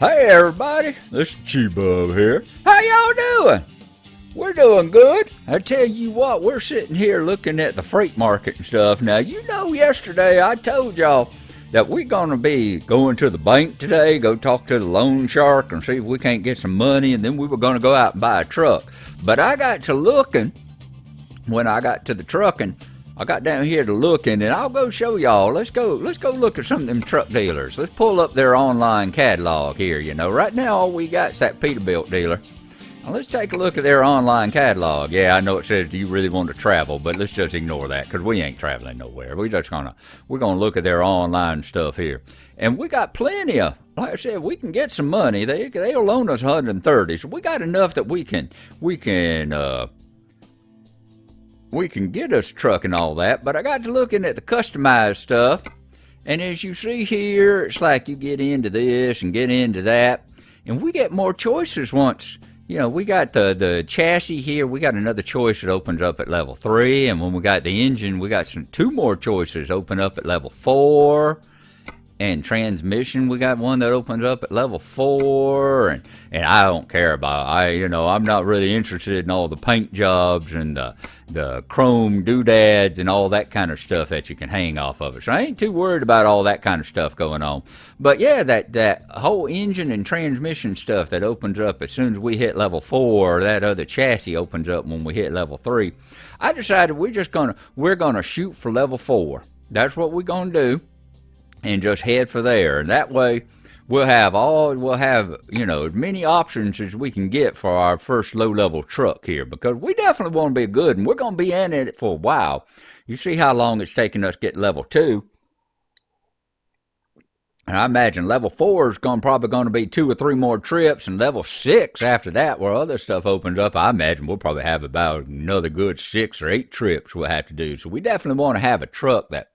Hey everybody, this is Chi-Bub here. How y'all doing? We're doing good. I tell you what, we're sitting here looking at the freight market and stuff. Now, you know yesterday I told y'all that we're going to be going to the bank today, go talk to the loan shark and see if we can't get some money, and then we were going to go out and buy a truck. But I got to looking, when I got to the trucking, I got down here to looking, and I'll go show y'all. Let's go look at some of them truck dealers. Let's pull up their online catalog here. You know, right now all we got is that Peterbilt dealer. Now let's take a look at their online catalog. Yeah, I know it says, do you really want to travel? But let's just ignore that because we ain't traveling nowhere. We're gonna look at their online stuff here, and we got plenty of. Like I said, we can get some money. They'll loan us 130, so we got enough that we can get us truck and all that. But I got to looking at the customized stuff, and as you see here, it's like you get into this and get into that, and we get more choices once. You know, we got the chassis here. We got another choice that opens up at level 3, and when we got the engine, we got two more choices open up at level 4. And transmission, we got one that opens up at level 4, and I don't care about. I'm not really interested in all the paint jobs and the chrome doodads and all that kind of stuff that you can hang off of it. So I ain't too worried about all that kind of stuff going on. But yeah, that whole engine and transmission stuff that opens up as soon as we hit level 4, that other chassis opens up when we hit level 3. I decided we're gonna shoot for level 4. That's what we're gonna do. And just head for there, and that way we'll have as many options as we can get for our first low-level truck here, because we definitely want to be good, and we're going to be in it for a while. You see how long it's taking us to get level 2, and I imagine level 4 is probably going to be 2 or 3 more trips, and level 6 after that, where other stuff opens up, I imagine we'll probably have about another good 6 or 8 trips we'll have to do. So we definitely want to have a truck that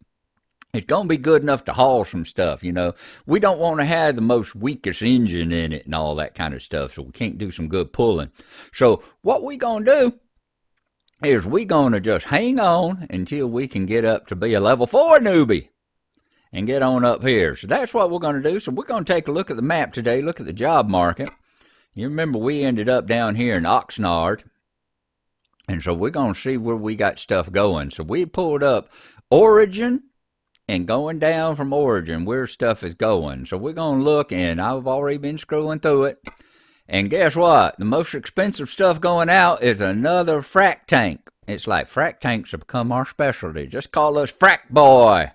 it's going to be good enough to haul some stuff, you know. We don't want to have the most weakest engine in it and all that kind of stuff, so we can't do some good pulling. So what we going to do is we going to just hang on until we can get up to be a level 4 newbie and get on up here. So that's what we're going to do. So we're going to take a look at the map today, look at the job market. You remember we ended up down here in Oxnard, and so we're going to see where we got stuff going. So we pulled up Origin, and going down from Origin where stuff is going. So we're going to look, and I've already been scrolling through it. And guess what? The most expensive stuff going out is another frac tank. It's like frac tanks have become our specialty. Just call us Frac Boy.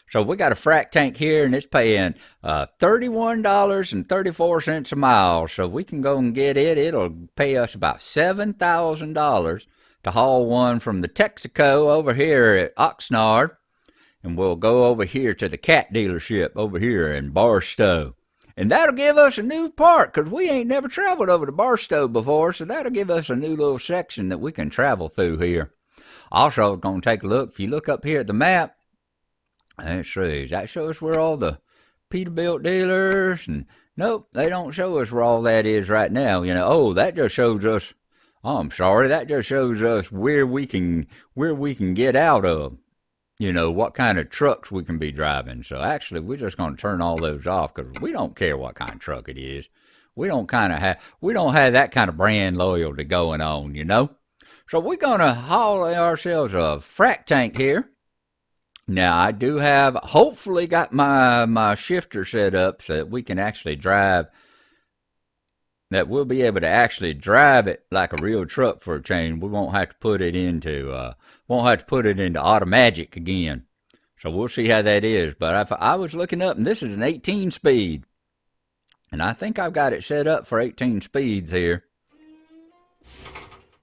So we got a frac tank here, and it's paying $31.34 a mile. So we can go and get it. It'll pay us about $7,000 to haul one from the Texaco over here at Oxnard. And we'll go over here to the cat dealership over here in Barstow. And that'll give us a new part, because we ain't never traveled over to Barstow before, so that'll give us a new little section that we can travel through here. Also, we're going to take a look. If you look up here at the map, let's see, that shows where all the Peterbilt dealers, and nope, they don't show us where all that is right now. You know, oh, that just shows us, that just shows us where we can get out of. You know, what kind of trucks we can be driving. So actually, we're just going to turn all those off because we don't care what kind of truck it is. We don't have that kind of brand loyalty going on, you know. So we're going to haul ourselves a frac tank here. Now, I do have, hopefully got my shifter set up so that we can actually drive, that we'll be able to actually drive it like a real truck for a change. We won't have to put it into automatic again. So we'll see how that is. But I was looking up, and this is an 18 speed. And I think I've got it set up for 18 speeds here.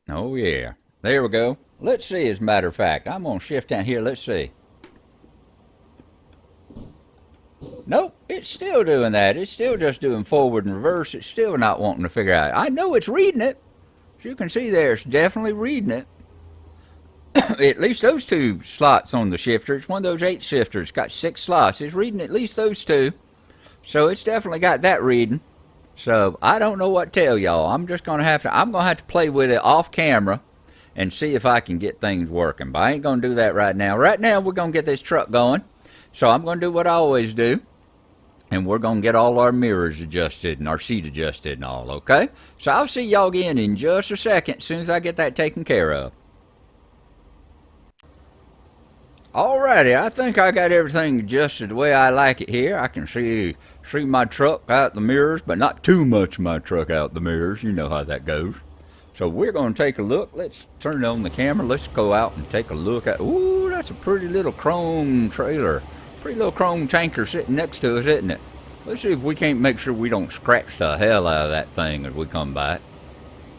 Oh yeah. There we go. Let's see, as a matter of fact. I'm going to shift down here. Let's see. Nope, it's still doing that. It's still just doing forward and reverse. It's still not wanting to figure out. I know it's reading it. As you can see there, it's definitely reading it. At least those 2 slots on the shifter. It's one of those 8 shifters. It's got 6 slots. It's reading at least those 2. So it's definitely got that reading. So I don't know what to tell y'all. I'm going to have to play with it off camera and see if I can get things working. But I ain't going to do that right now. Right now, we're going to get this truck going. So I'm going to do what I always do. and we're going to get all our mirrors adjusted and our seat adjusted and all, okay? So I'll see y'all again in just a second as soon as I get that taken care of. Alrighty, I think I got everything adjusted the way I like it here. I can see my truck out the mirrors, but not too much of my truck out the mirrors. You know how that goes. So we're going to take a look. Let's turn on the camera. Let's go out and take a look at... Ooh, that's a pretty little chrome trailer. Pretty little chrome tanker sitting next to us, isn't it? Let's see if we can't make sure we don't scratch the hell out of that thing as we come by.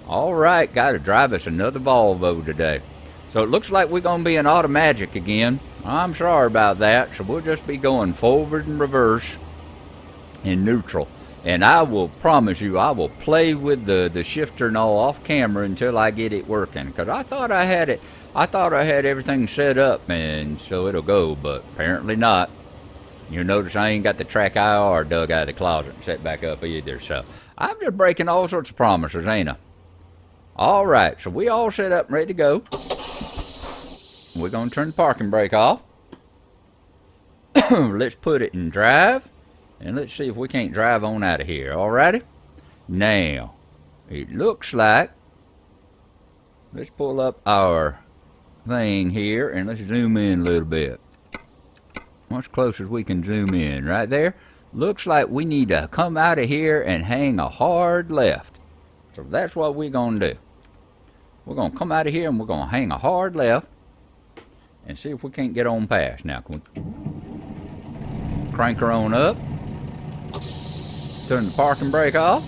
Alright, got to drive us another Volvo today. So it looks like we're going to be in automatic again. I'm sorry about that. So we'll just be going forward and reverse in neutral. And I will promise you, I will play with the shifter and all off camera until I get it working. Because I thought I had it. I thought I had everything set up and so it'll go, but apparently not. You'll notice I ain't got the track IR dug out of the closet and set back up either. So I'm just breaking all sorts of promises, ain't I? Alright, so we all set up and ready to go. We're going to turn the parking brake off. Let's put it in drive. And let's see if we can't drive on out of here. Alrighty? Now, it looks like... Let's pull up our thing here and let's zoom in a little bit. As close as we can zoom in. Right there. Looks like we need to come out of here and hang a hard left. So that's what we're going to do. We're going to come out of here and we're going to hang a hard left. And see if we can't get on past. Now, can we crank her on up. Turn the parking brake off.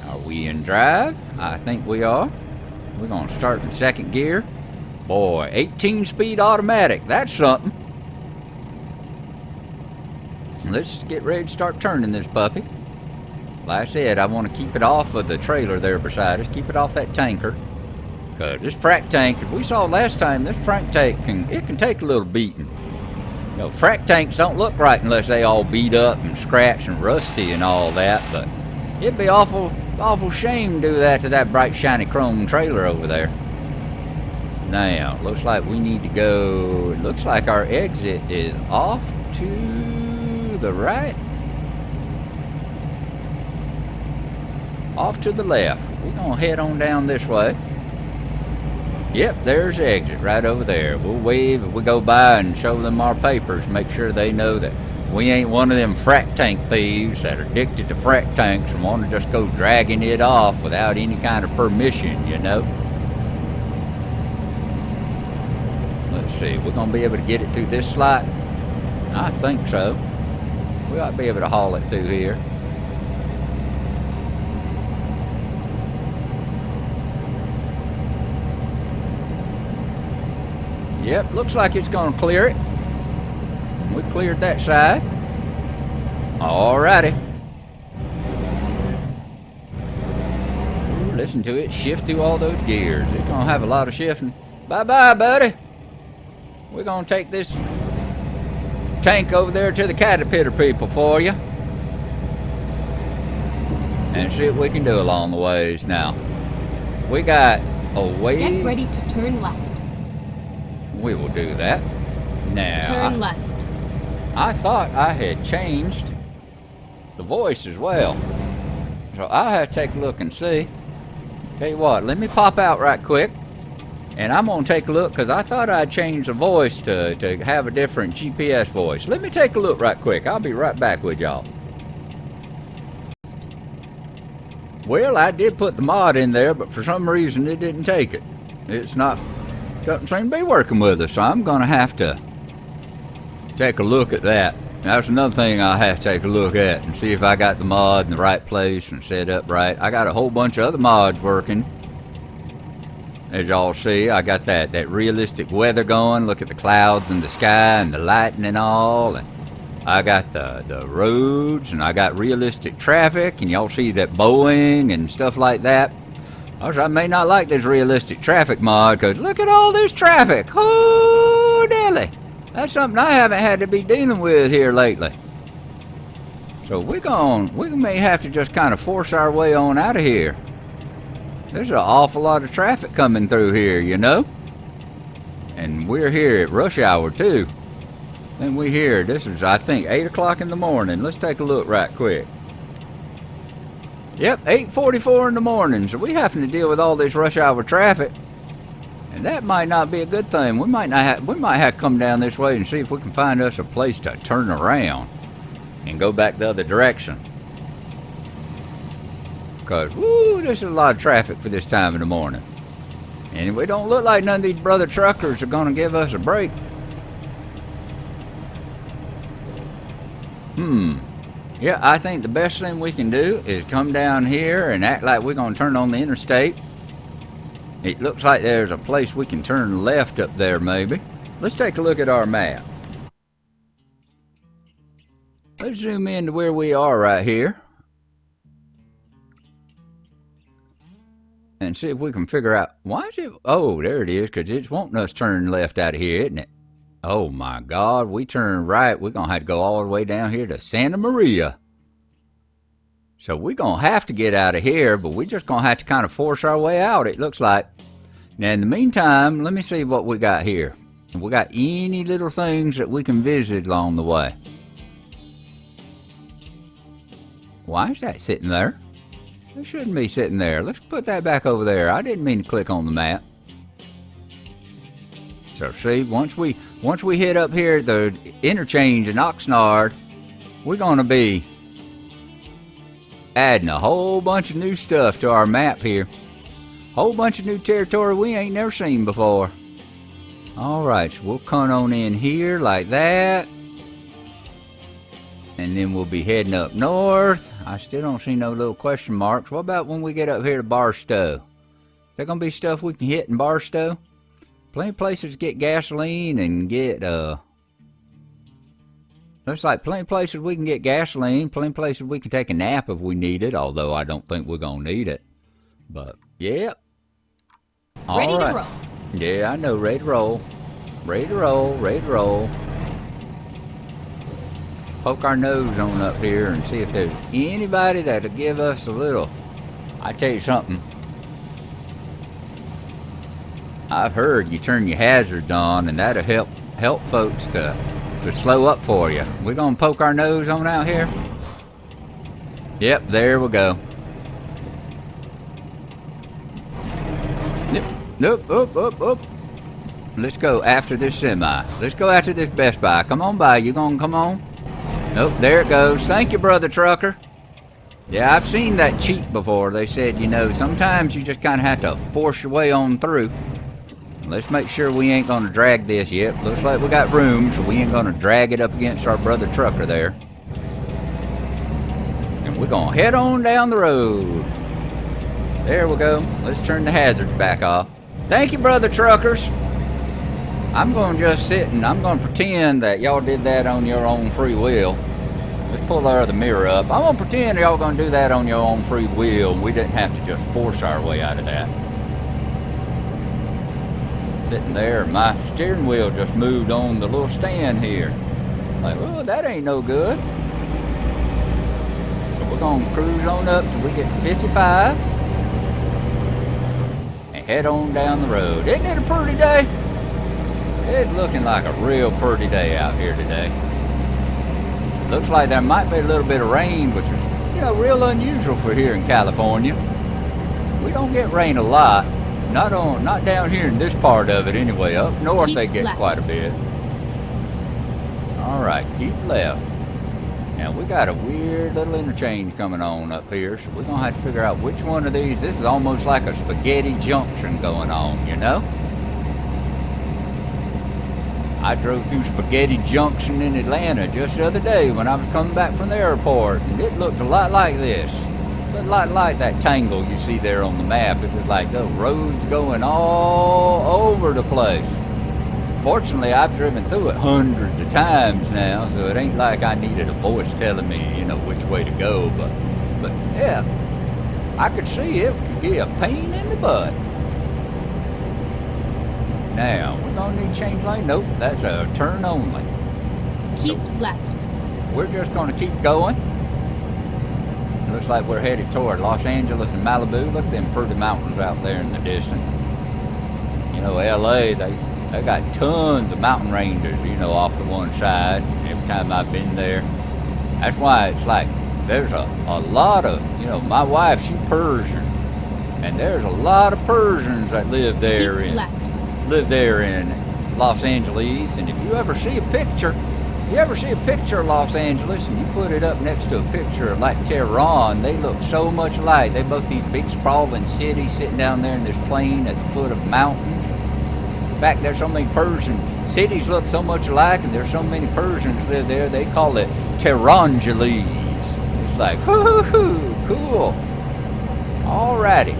Are we in drive? I think we are. We're going to start in second gear. Boy, 18-speed automatic. That's something. Let's get ready to start turning this puppy. Like I said, I want to keep it off of the trailer there beside us. Keep it off that tanker. Because this frac tank, as we saw last time, this frac tank can take a little beating. You know, frac tanks don't look right unless they all beat up and scratched and rusty and all that. But it'd be awful shame to do that to that bright, shiny chrome trailer over there. Now, looks like we need to go... It looks like our exit is off to the right. Off to the left. We're going to head on down this way. Yep, there's the exit right over there. We'll wave if we go by and show them our papers. Make sure they know that we ain't one of them frac tank thieves that are addicted to frac tanks and want to just go dragging it off without any kind of permission, you know. Let's see, we're going to be able to get it through this slot? I think so. We ought to be able to haul it through here. Yep, looks like it's going to clear it. We cleared that side. Alrighty. Ooh, listen to it shift through all those gears. It's going to have a lot of shifting. Bye-bye, buddy. We're going to take this tank over there to the Caterpillar people for you. And see what we can do along the ways. Now, we got a ways. Get ready to turn left. We will do that. Now, Turn left. I thought I had changed the voice as well. So I'll have to take a look and see. Tell you what, let me pop out right quick. And I'm going to take a look because I thought I'd changed the voice to have a different GPS voice. Let me take a look right quick. I'll be right back with y'all. Well, I did put the mod in there, but for some reason it didn't take it. Doesn't seem to be working with us, so I'm going to have to take a look at that. That's another thing I'll have to take a look at and see if I got the mod in the right place and set up right. I got a whole bunch of other mods working. As y'all see, I got that realistic weather going. Look at the clouds in the sky and the lighting and all. And I got the roads and I got realistic traffic. And y'all see that Boeing and stuff like that. Also, I may not like this realistic traffic mod because look at all this traffic. Oh, dilly. That's something I haven't had to be dealing with here lately. So we may have to just kind of force our way on out of here. There's an awful lot of traffic coming through here, you know. And we're here at rush hour too. Then we here. This is, I think, 8 o'clock in the morning. Let's take a look right quick. Yep, 8:44 in the morning. So we having to deal with all this rush hour traffic. And that might not be a good thing. We might have to come down this way and see if we can find us a place to turn around and go back the other direction. Because, woo, there's a lot of traffic for this time in the morning. And we don't look like none of these brother truckers are going to give us a break. Yeah, I think the best thing we can do is come down here and act like we're going to turn on the interstate. It looks like there's a place we can turn left up there, maybe. Let's take a look at our map. Let's zoom in to where we are right here. And see if we can figure out, why is it, oh, there it is, because it's wanting us to turn left out of here, isn't it? Oh my God, we turn right, we're going to have to go all the way down here to Santa Maria. So we're going to have to get out of here, but we're just going to have to kind of force our way out, it looks like. Now in the meantime, let me see what we got here. We got any little things that we can visit along the way. Why is that sitting there? It shouldn't be sitting there. Let's put that back over there. I didn't mean to click on the map. So see, once we hit up here at the interchange in Oxnard, we're going to be adding a whole bunch of new stuff to our map here. Whole bunch of new territory we ain't never seen before. Alright, so we'll come on in here like that. And then we'll be heading up north. I still don't see no little question marks. What about when we get up here to Barstow? Is there going to be stuff we can hit in Barstow? Plenty of places to get gasoline and get, looks like plenty of places we can get gasoline, plenty of places we can take a nap if we need it, although I don't think we're going to need it. But, yeah. Ready to roll. Yeah, I know, ready to roll. Ready to roll, ready to roll. Let's poke our nose on up here and see if there's anybody that'll give us a little, I tell you something. I've heard you turn your hazards on and that'll help folks to slow up for you. We're gonna poke our nose on out here. Yep, there we go. Yep, nope, up. Let's go after this semi. Let's go after this Best Buy. Come on by, you gonna come on? Nope, there it goes. Thank you, brother trucker. Yeah, I've seen that cheat before. They said, you know, sometimes you just kind of have to force your way on through. Let's make sure we ain't going to drag this yet. Looks like we got room, so we ain't going to drag it up against our brother trucker there. And we're going to head on down the road. There we go. Let's turn the hazards back off. Thank you, brother truckers. I'm going to just sit and I'm going to pretend that y'all did that on your own free will. Let's pull our other mirror up. I'm going to pretend y'all going to do that on your own free will. We didn't have to just force our way out of that. Sitting there, my steering wheel just moved on the little stand here. Like, oh, that ain't no good. So we're going to cruise on up till we get to 55 and head on down the road. Isn't it a pretty day? It's looking like a real pretty day out here today. Looks like there might be a little bit of rain, which is, you know, real unusual for here in California. We don't get rain a lot. Not down here in this part of it anyway. Up north they get quite a bit. Alright, keep left. Now we got a weird little interchange coming on up here, so we're going to have to figure out which one of these. This is almost like a spaghetti junction going on, you know? I drove through Spaghetti Junction in Atlanta just the other day when I was coming back from the airport, and it looked a lot like this. A lot like that tangle you see there on the map. It was like the roads going all over the place. Fortunately, I've driven through it hundreds of times now, so it ain't like I needed a voice telling me, you know, which way to go. But yeah, I could see it could be a pain in the butt. Now, we're gonna need to change lane. Nope, that's a turn only. Keep left. We're just gonna keep going. Looks like we're headed toward Los Angeles and Malibu. Look at them pretty mountains out there in the distance. You know, LA, They got tons of mountain ranges, you know, off to one side. Every time I've been there. That's why it's like there's a lot of, you know, my wife, she Persian. And there's a lot of Persians that live there in Los Angeles. And if you ever see a picture of Los Angeles and you put it up next to a picture of like Tehran, they look so much alike. They both these big sprawling cities sitting down there in this plain at the foot of mountains. In fact, there's so many Persian cities look so much alike, and there's so many Persians live there. They call it Tehrangeles. It's like, whoo, cool. Alrighty.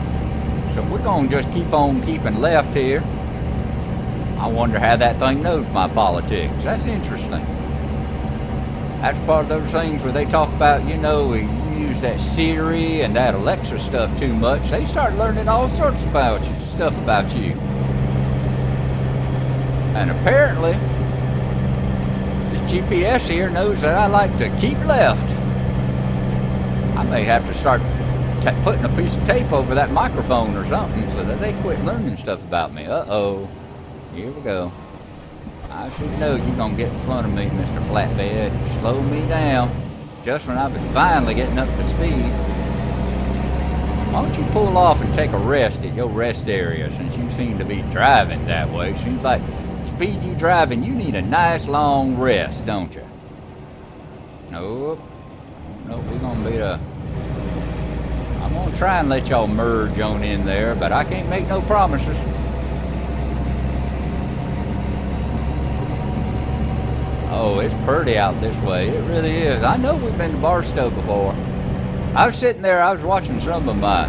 So we're gonna just keep on keeping left here. I wonder how that thing knows my politics. That's interesting. That's part of those things where they talk about, you know, we use that Siri and that Alexa stuff too much. They start learning all sorts of stuff about you. And apparently, this GPS here knows that I like to keep left. I may have to start putting a piece of tape over that microphone or something so that they quit learning stuff about me. Uh-oh. Here we go. I should know you're going to get in front of me, Mr. Flatbed, and slow me down just when I was finally getting up to speed. Why don't you pull off and take a rest at your rest area since you seem to be driving that way? Seems like the speed you driving, you need a nice long rest, don't you? Nope. Nope, we're going to be I'm going to try and let y'all merge on in there, but I can't make no promises. Oh, it's pretty out this way. It really is. I know we've been to Barstow before. I was sitting there, I was watching some of my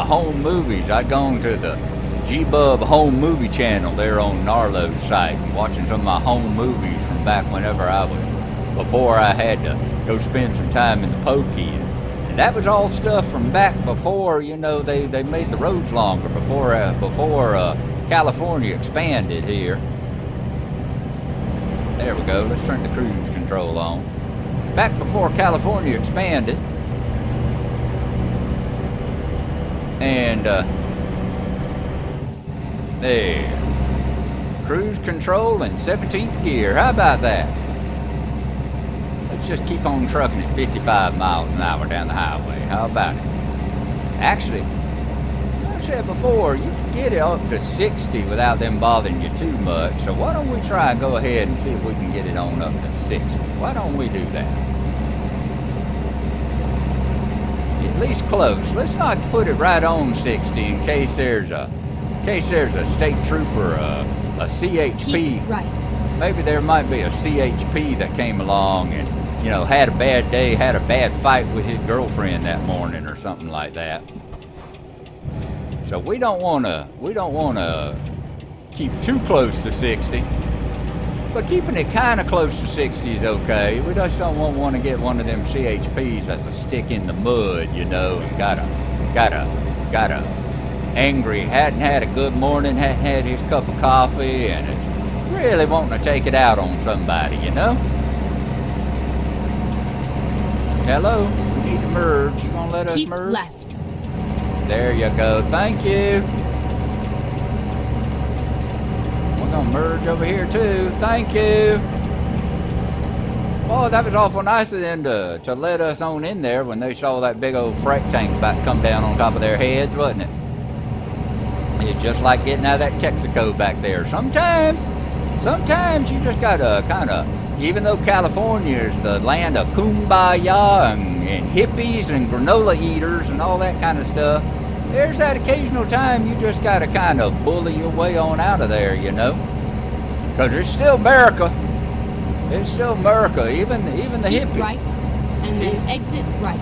home movies. I'd gone to the G-Bub home movie channel there on Gnarlo's site and watching some of my home movies from back whenever before I had to go spend some time in the pokey. And that was all stuff from back before, you know, they made the roads longer, before California expanded here. There we go. Let's turn the cruise control on. Back before California expanded. And, there. Cruise control in 17th gear. How about that? Let's just keep on trucking at 55 miles an hour down the highway. How about it? Actually, like I said before, you can get it up to 60 without them bothering you too much. So why don't we try and go ahead and see if we can get it on up to 60? Why don't we do that? At least close. Let's not put it right on 60 in case there's a state trooper, a CHP. Keep right. Maybe there might be a CHP that came along and, you know, had a bad day, had a bad fight with his girlfriend that morning or something like that. So we don't want to keep too close to 60, but keeping it kind of close to 60 is okay. We just don't want to get one of them CHPs that's a stick in the mud, you know, and got a angry, hadn't had a good morning, hadn't had his cup of coffee, and is really wanting to take it out on somebody, you know. Hello, we need to merge. You gonna let us Keep merge? left. There you go. Thank you. We're going to merge over here, too. Thank you. Boy, that was awful nice of them to let us on in there when they saw that big old freight tank about to come down on top of their heads, wasn't it? It's just like getting out of that Texaco back there. Sometimes you just got to kind of, even though California is the land of kumbaya and hippies and granola eaters and all that kind of stuff, there's that occasional time you just got to kind of bully your way on out of there, you know? Because it's still America. It's still America. Even the Keep hippies. right, and then exit right.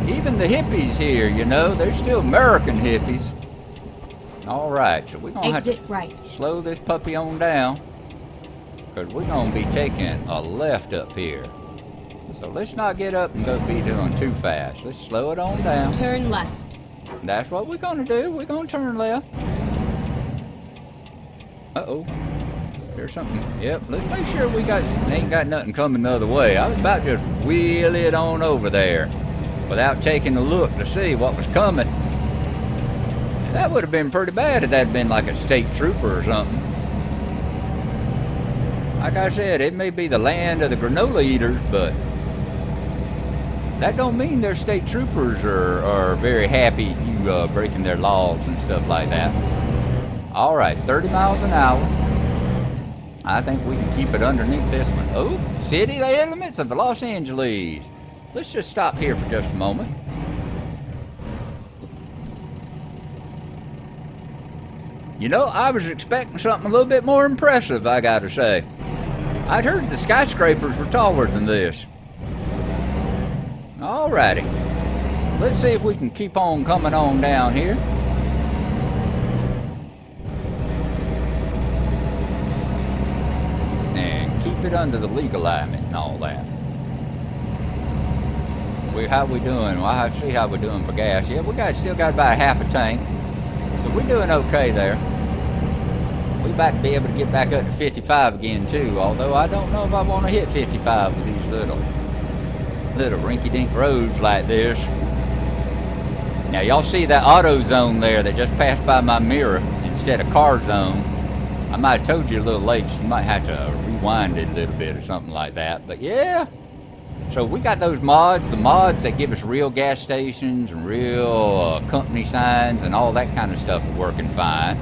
Even the hippies here, you know, they're still American hippies. All right, so we're going to have Exit to right. slow this puppy on down. Because we're going to be taking a left up here. So let's not get up and be doing too fast. Let's slow it on down. Turn left. That's what we're going to do. We're going to turn left. Uh-oh. There's something. Yep, let's make sure we ain't got nothing coming the other way. I was about to just wheel it on over there without taking a look to see what was coming. That would have been pretty bad if that had been like a state trooper or something. Like I said, it may be the land of the granola eaters, but that don't mean their state troopers are very happy at you breaking their laws and stuff like that. All right, 30 miles an hour. I think we can keep it underneath this one. Oh, city limits of Los Angeles. Let's just stop here for just a moment. You know, I was expecting something a little bit more impressive, I gotta say. I'd heard the skyscrapers were taller than this. Alrighty. Let's see if we can keep on coming on down here. And keep it under the legal alignment and all that. How we doing? Well, I see how we're doing for gas. Yeah, still got about half a tank. So we're doing okay there. We about to be able to get back up to 55 again too, although I don't know if I want to hit 55 with these little rinky-dink roads like this. Now y'all see that auto zone there that just passed by my mirror instead of car zone. I might have told you a little late, so you might have to rewind it a little bit or something like that. But yeah, so we got those mods, the mods that give us real gas stations and real company signs and all that kind of stuff are working fine.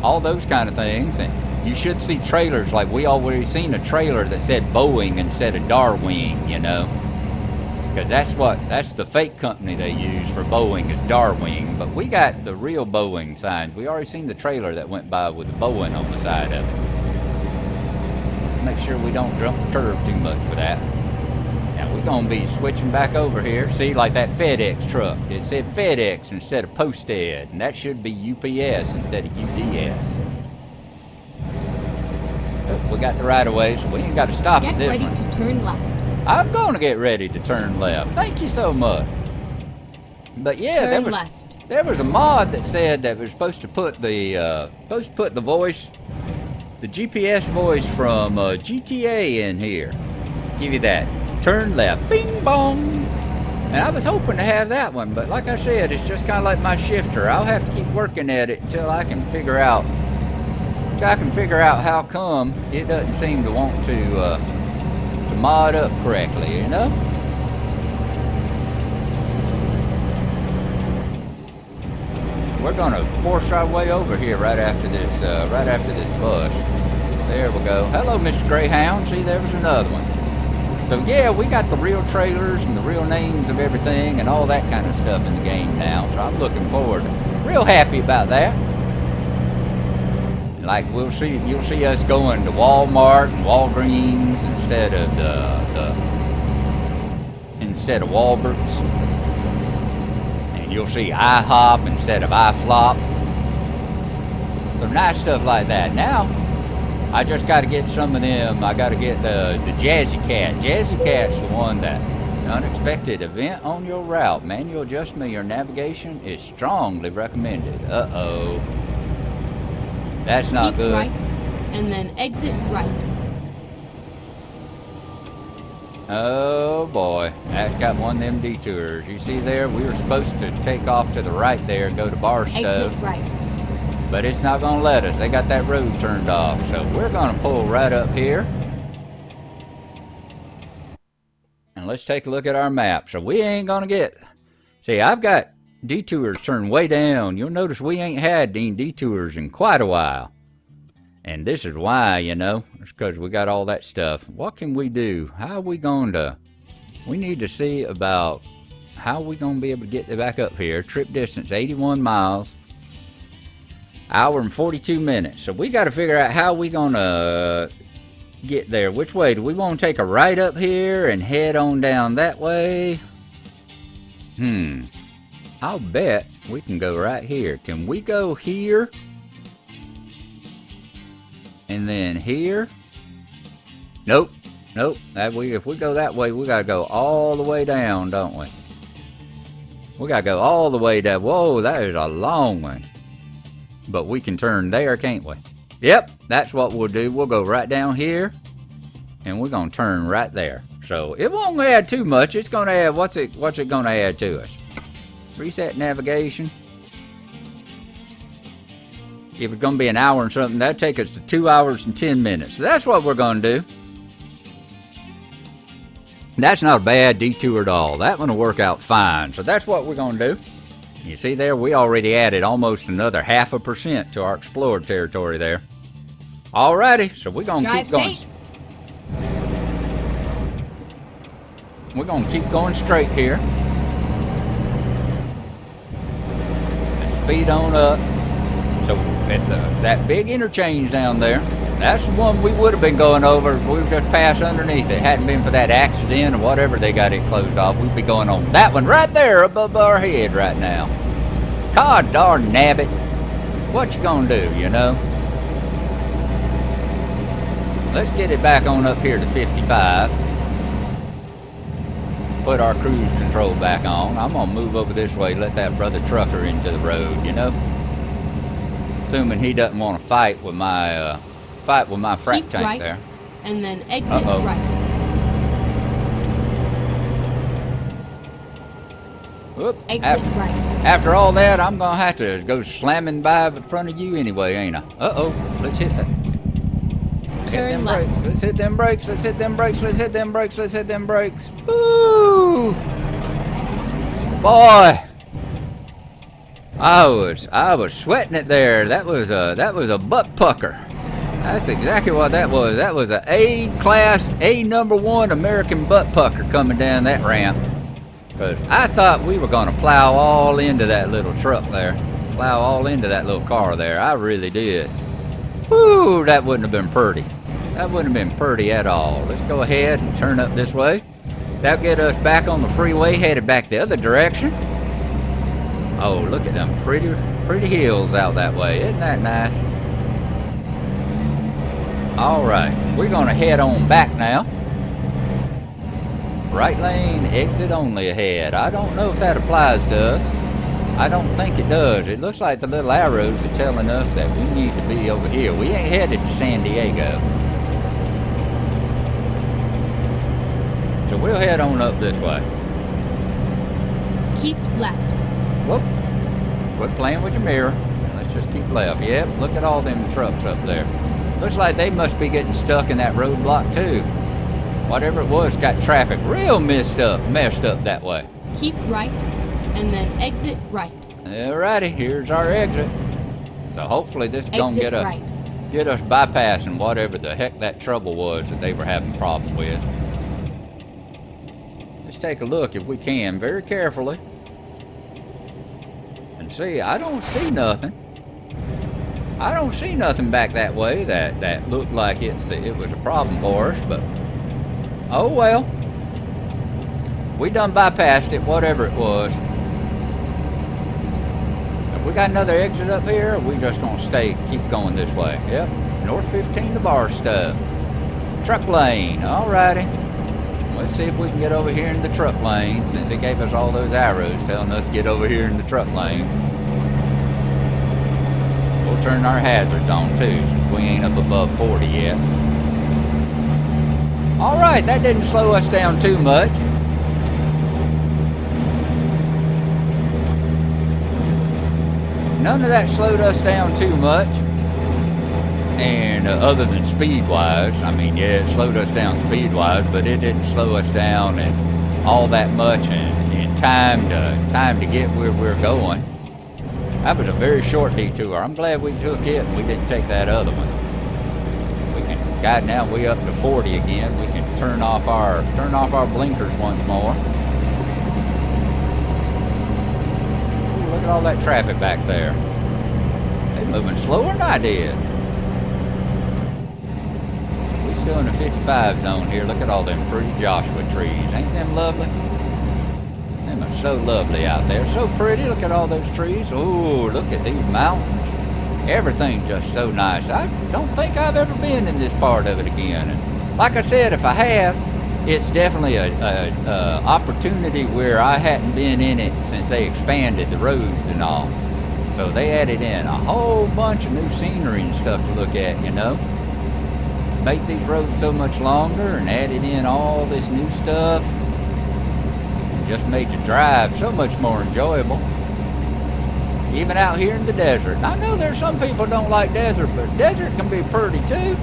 All those kind of things. And you should see trailers, like we already seen a trailer that said Boeing instead of Darwing, you know. Because that's the fake company they use for Boeing is Darwing. But we got the real Boeing signs. We already seen the trailer that went by with the Boeing on the side of it. Make sure we don't jump the curve too much with that. Now we're going to be switching back over here. See, like that FedEx truck. It said FedEx instead of Posted. And that should be UPS instead of UDS. Oh, we got the right of way, so we ain't got to stop at this one. Get ready to turn left. I'm going to get ready to turn left. Thank you so much. But yeah, there was a mod that said that we're supposed to put the voice, the GPS voice from GTA in here. Give you that. Turn left, bing bong. And I was hoping to have that one, but like I said, it's just kind of like my shifter. I'll have to keep working at it until I can figure out how come it doesn't seem to want to mod up correctly, you know. We're gonna force our way over here right after this bus. There we go. Hello, Mr. Greyhound. See, there was another one. So yeah, we got the real trailers and the real names of everything and all that kind of stuff in the game now. So I'm looking forward, real happy about that. Like you'll see us going to Walmart and Walgreens instead of Walberts, and you'll see IHOP instead of iFlop. So nice stuff like that. Now I just got to get some of them. I got to get the Jazzy Cat. Jazzy Cat's the one that unexpected event on your route. Manual adjustment of your navigation is strongly recommended. Uh-oh. That's not good. Right, and then exit right. Oh boy, that's got one of them detours. You see there, we were supposed to take off to the right there and go to Barstow. Exit right. But it's not going to let us. They got that road turned off. So we're going to pull right up here. And let's take a look at our map. So we ain't going to get... See, I've got detours turned way down. You'll notice we ain't had any detours in quite a while. And this is why, you know. It's because we got all that stuff. What can we do? How are we going to... We need to see about how we going to be able to get back up here. Trip distance, 81 miles. Hour and 42 minutes. So we got to figure out how we going to get there. Which way? Do we want to take a right up here and head on down that way? I'll bet we can go right here. Can we go here? And then here? Nope. Nope. If we go that way, we got to go all the way down, don't we? We got to go all the way down. Whoa, that is a long one. But we can turn there, can't we? Yep, that's what we'll do. We'll go right down here, and we're going to turn right there. So it won't add too much. It's going to add, what's it going to add to us? Reset navigation. if it's going to be an hour and something, that'd take us to 2 hours and 10 minutes. So that's what we're going to do. That's not a bad detour at all. That one will work out fine. So that's what we're going to do. You see there, we already added almost another 0.5% to our explored territory there. Alrighty, so we're going to keep going. Safe. We're going to keep going straight here. And speed on up. So at that big interchange down there, that's the one we would have been going over if we were just passed underneath it. Hadn't been for that accident or whatever they got it closed off. We'd be going on that one right there above our head right now. God darn nabbit. What you gonna do, you know? Let's get it back on up here to 55. Put our cruise control back on. I'm gonna move over this way, let that brother trucker into the road, you know? Assuming he doesn't want to fight with my frac Keep tank right, there. and then exit Uh-oh. right. Whoop. Exit right. After all that, I'm gonna have to go slamming by in front of you anyway, ain't I? Uh-oh. Let's hit that. Turn left. Let's hit them brakes. Let's hit them brakes. Let's hit them brakes. Let's hit them brakes. Woo! Boy, I was sweating it there. That was a butt pucker. That's exactly what that was. That was a A-class, A number 1 American butt pucker coming down that ramp. But I thought we were gonna plow all into that little truck there. Plow all into that little car there. I really did. Whoo, that wouldn't have been pretty. That wouldn't have been pretty at all. Let's go ahead and turn up this way. That'll get us back on the freeway, headed back the other direction. Oh, look at them pretty hills out that way. Isn't that nice? All right, we're gonna head on back now. Right lane, exit only ahead. I don't know if that applies to us. I don't think it does. It looks like the little arrows are telling us that we need to be over here. We ain't headed to San Diego. So we'll head on up this way. Keep left. Whoop. Quit playing with your mirror. Let's just keep left. Yep, look at all them trucks up there. Looks like they must be getting stuck in that roadblock too. Whatever it was got traffic real messed up that way. Keep right, and then exit right. Alrighty, here's our exit. So hopefully this is gonna Exit get us right. bypassing whatever the heck that trouble was that they were having a problem with. Let's take a look if we can, very carefully. And see, I don't see nothing. I don't see nothing back that way that looked like it was a problem for us, but oh well. We done bypassed it, whatever it was. Have we got another exit up here, or are we just gonna keep going this way? Yep, North 15 to Barstow. Truck lane, alrighty. Let's see if we can get over here in the truck lane, since it gave us all those arrows telling us to get over here in the truck lane. We'll turn our hazards on too, since we ain't up above 40 yet. Alright, that didn't slow us down too much. None of that slowed us down too much. And other than speed-wise, I mean, yeah, it slowed us down speed-wise, but it didn't slow us down and all that much in time to get where we're going. That was a very short detour. I'm glad we took it and we didn't take that other one. We can, God, now we up to 40 again. We can turn off our blinkers once more. Ooh, look at all that traffic back there. They're moving slower than I did. We still in the 55 zone here. Look at all them pretty Joshua trees. Ain't them lovely? Them are so lovely out there. So pretty. Look at all those trees. Ooh, look at these mountains. Everything's just so nice. I don't think I've ever been in this part of it again. And like I said, if I have, it's definitely a opportunity where I hadn't been in it since they expanded the roads and all. So they added in a whole bunch of new scenery and stuff to look at, you know. Made these roads so much longer and added in all this new stuff. And just made the drive so much more enjoyable. even out here in the desert. And I know there's some people don't like desert, but desert can be pretty too.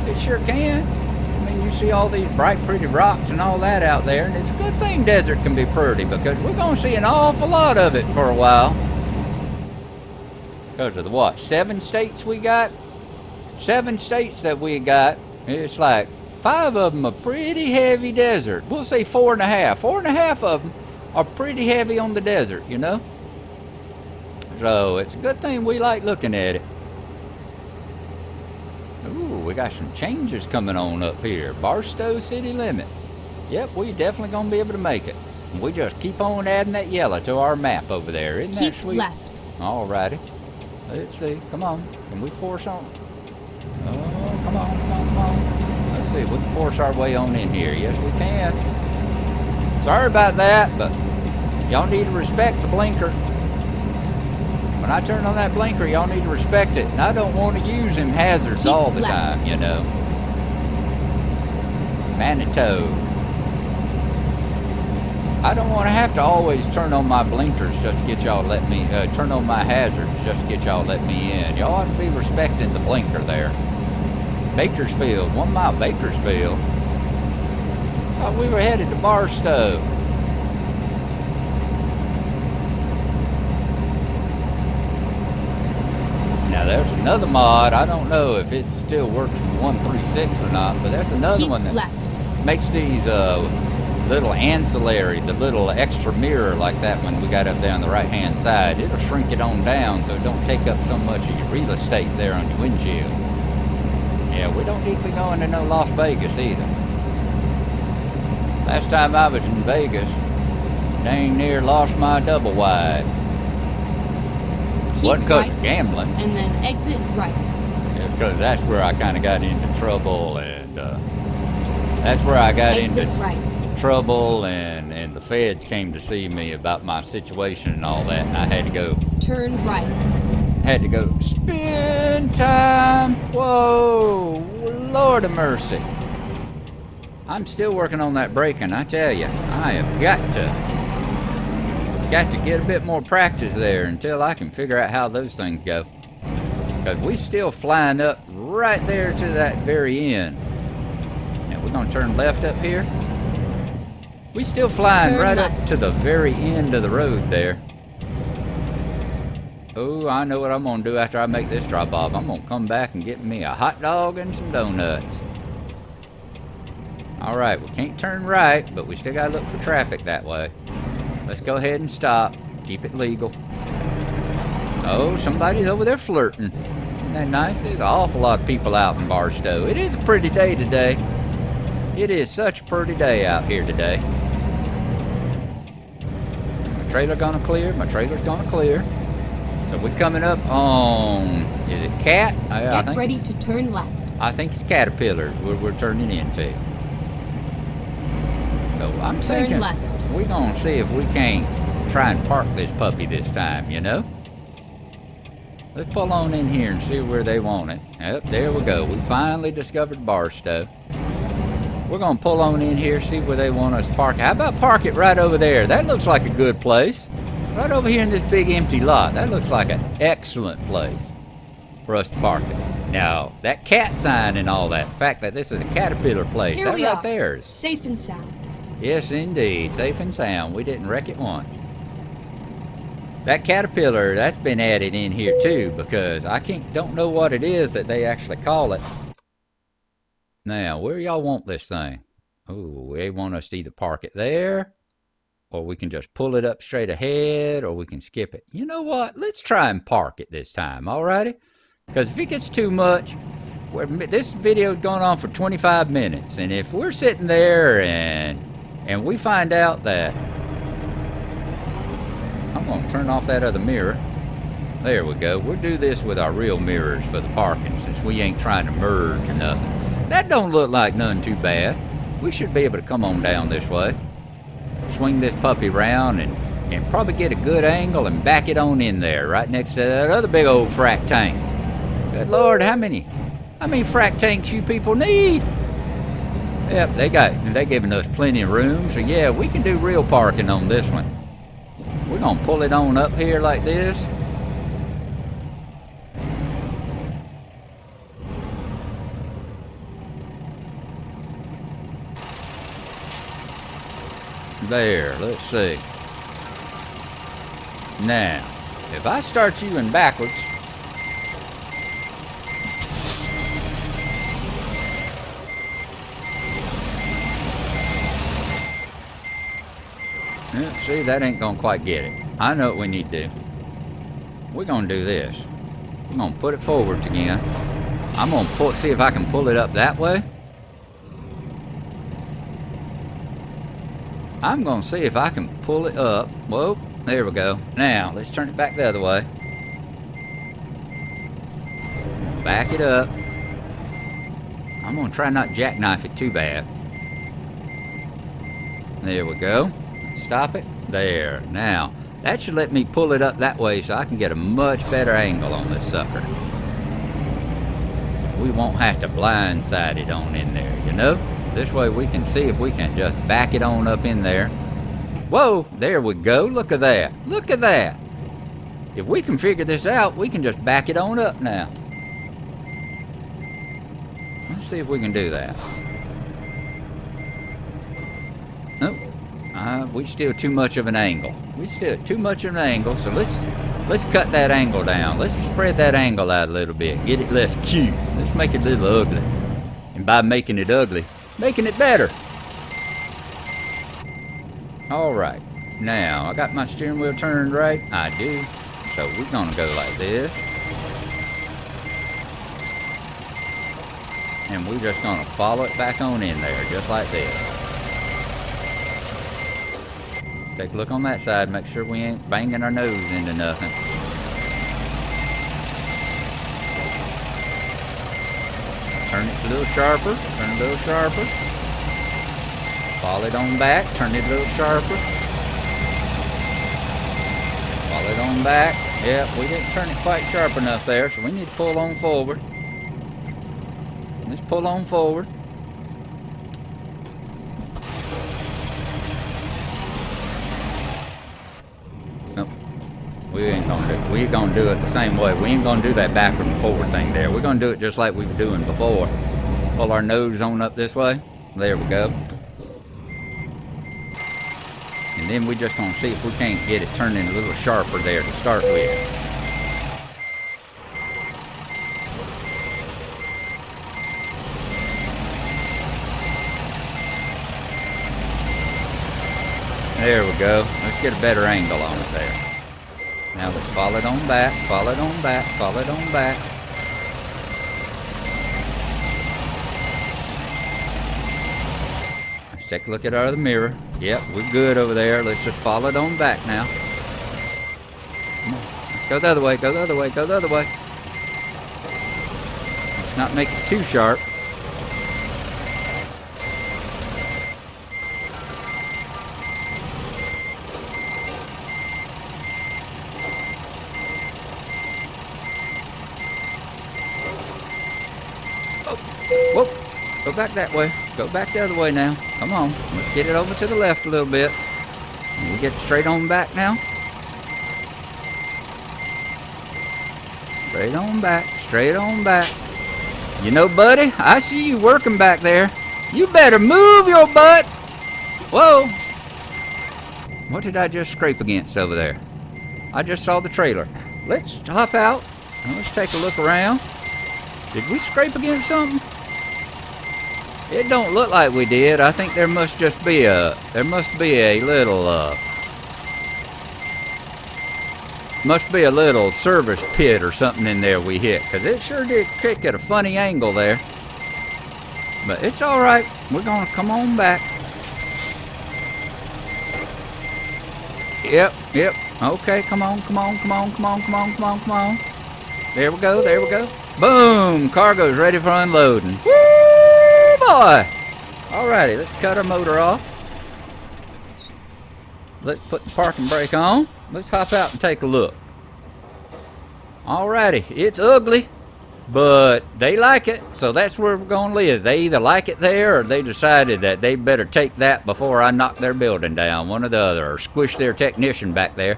It sure can. I mean, you see all these bright, pretty rocks and all that out there, and it's a good thing desert can be pretty because we're going to see an awful lot of it for a while. Because of the what? 7 states we got? 7 states that we got. It's like 5 of them are pretty heavy desert. We'll say 4.5. 4.5 of them are pretty heavy on the desert, you know? So it's a good thing we like looking at it. Ooh, we got some changes coming on up here. Barstow city limit. Yep, we definitely gonna be able to make it. And we just keep on adding that yellow to our map over there. Isn't that sweet? Left. Alrighty. Let's see. Come on. Can we force on? Oh, come on, come on, come on. Let's see. We can force our way on in here. Yes, we can. Sorry about that, but y'all need to respect the blinker. When I turn on that blinker, y'all need to respect it. And I don't want to use them hazards all the time, you know. Manitou. I don't want to have to always turn on my blinkers just to get y'all let me, turn on my hazards just to get y'all let me in. Y'all ought to be respecting the blinker there. Bakersfield, 1 mile Bakersfield. Thought we were headed to Barstow. Now there's another mod. I don't know if it still works from 136 or not, but there's another one that makes these little ancillary, the little extra mirror like that one we got up there on the right hand side. It'll shrink it on down so it don't take up so much of your real estate there on your windshield. Yeah, we don't need to be going to no Las Vegas either. Last time I was in Vegas, dang near lost my double wide. Wasn't because of gambling. And then exit right. It's because that's where I kind of got into trouble, and that's where I got into trouble, and the feds came to see me about my situation and all that, and I had to go. Turn right. Had to go spin time. Whoa, Lord of mercy. I'm still working on that braking, I tell you. I have got to get a bit more practice there until I can figure out how those things go. Because we still flying up right there to that very end. Now we're going to turn left up here. We still flying right up to the very end of the road there. Oh, I know what I'm going to do after I make this drop off. I'm going to come back and get me a hot dog and some donuts. Alright, we can't turn right, but we still got to look for traffic that way. Let's go ahead and stop. Keep it legal. Oh, somebody's over there flirting. Isn't that nice? There's an awful lot of people out in Barstow. It is a pretty day today. It is such a pretty day out here today. My trailer gonna clear. My trailer's gonna clear. So we're coming up on, is it Cat? Get ready to turn left. I think it's Caterpillars we're turning into. So I'm thinking we're gonna see if we can't try and park this puppy this time, you know? Let's pull on in here and see where they want it. Yep, there we go. We finally discovered Barstow. We're gonna pull on in here, see where they want us to park. How about park it right over there? That looks like a good place. Right over here in this big empty lot. That looks like an excellent place for us to park it. Now, that cat sign and all that, the fact that this is a Caterpillar place, here that we right are. there is Safe and sound. yes, indeed. Safe and sound. We didn't wreck it once. That Caterpillar, that's been added in here too, because I don't know what it is that they actually call it. Now, where y'all want this thing? Oh, they want us to either park it there, or we can just pull it up straight ahead, or we can skip it. You know what? Let's try and park it this time, alrighty? Because if it gets too much, this video's going on for 25 minutes, and if we're sitting there and we find out that, I'm going to turn off that other mirror. There we go. We'll do this with our real mirrors for the parking, since we ain't trying to merge or nothing. That don't look like none too bad. We should be able to come on down this way. Swing this puppy around and probably get a good angle and back it on in there, right next to that other big old frack tank. Good Lord, how many frack tanks you people need? Yep, they giving us plenty of room, so yeah, we can do real parking on this one. We're gonna pull it on up here like this. There, let's see. Now, if I start you in backwards, yeah, see, that ain't gonna quite get it. I know what we need to do. We're gonna do this. We're gonna put it forwards again. I'm gonna see if I can pull it up that way. I'm gonna see if I can pull it up. Whoa, there we go. Now, let's turn it back the other way. Back it up. I'm gonna try not to jackknife it too bad. There we go. Stop it. There. Now, that should let me pull it up that way so I can get a much better angle on this sucker. We won't have to blindside it on in there, you know? This way we can see if we can just back it on up in there. Whoa, there we go. Look at that. Look at that. If we can figure this out, we can just back it on up now. Let's see if we can do that. Nope. We still too much of an angle. We still too much of an angle, so let's cut that angle down. Let's spread that angle out a little bit. Get it less cute. Let's make it a little ugly. And by making it ugly, making it better. Alright, now I got my steering wheel turned right. I do. So we're gonna go like this. And we're just gonna follow it back on in there, just like this. Let's take a look on that side, make sure we ain't banging our nose into nothing. Turn it a little sharper, turn it a little sharper. Follow it on back, turn it a little sharper. Follow it on back. Yep, we didn't turn it quite sharp enough there, so we need to pull on forward. Let's pull on forward. Nope. We ain't gonna do it. We're gonna do it the same way. We ain't gonna do that backward and forward thing there. We're gonna do it just like we were doing before. Pull our nose on up this way. There we go. And then we're just gonna see if we can't get it turning a little sharper there to start with. There we go. Let's get a better angle on it there. Now let's follow it on back, follow it on back, follow it on back. Let's take a look at our other mirror. Yep, we're good over there. Let's just follow it on back now. Come on. Let's go the other way, go the other way, go the other way. Let's not make it too sharp. Whoa, go back that way. Go back the other way now. Come on. Let's get it over to the left a little bit. And we get straight on back now. Straight on back. Straight on back. You know, buddy, I see you working back there. You better move your butt. Whoa. What did I just scrape against over there? I just saw the trailer. Let's hop out. And let's take a look around. Did we scrape against something? It don't look like we did. I think there must just be a, little service pit or something in there we hit, because it sure did kick at a funny angle there. But it's all right. We're gonna come on back. Yep. Okay, come on. There we go, there we go. Boom! Cargo's ready for unloading. Woo, boy! Alrighty, let's cut our motor off. Let's put the parking brake on. Let's hop out and take a look. Alrighty, it's ugly, but they like it, so that's where we're gonna live. They either like it there, or they decided that they better take that before I knock their building down, one or the other, or squish their technician back there.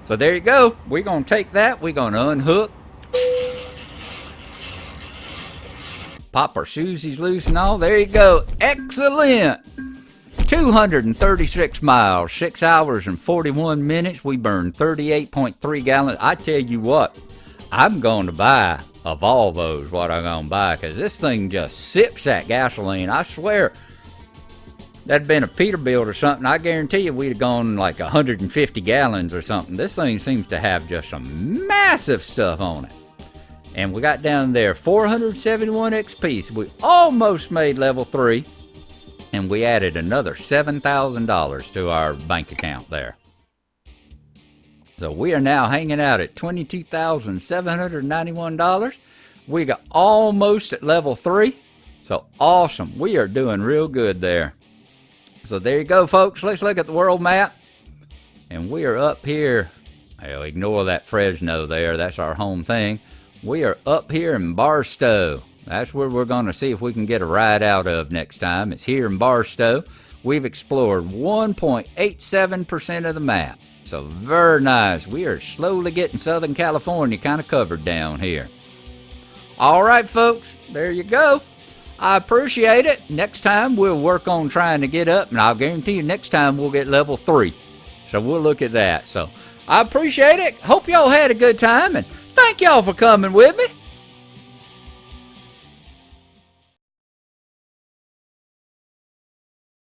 So there you go. We're going to take that. We're going to unhook. Pop our shoesies loose and all. There you go. Excellent. 236 miles, 6 hours and 41 minutes. We burned 38.3 gallons. I tell you what, I'm going to buy a Volvo is what I'm going to buy, because this thing just sips that gasoline. I swear, that'd been a Peterbilt or something. I guarantee you we'd have gone like 150 gallons or something. This thing seems to have just some massive stuff on it. And we got down there 471 XP. So we almost made level 3. And we added another $7,000 to our bank account there. So we are now hanging out at $22,791. We got almost at level 3. So awesome. We are doing real good there. So there you go, folks. Let's look at the world map. And we are up here. Well, ignore that Fresno there. That's our home thing. We are up here in Barstow. That's where we're going to see if we can get a ride out of next time. It's here in Barstow. We've explored 1.87% of the map. So very nice. We are slowly getting Southern California kind of covered down here. All right, folks. There you go. I appreciate it. Next time we'll work on trying to get up, and I'll guarantee you next time we'll get level 3. So we'll look at that. So I appreciate it. Hope y'all had a good time, and thank y'all for coming with me.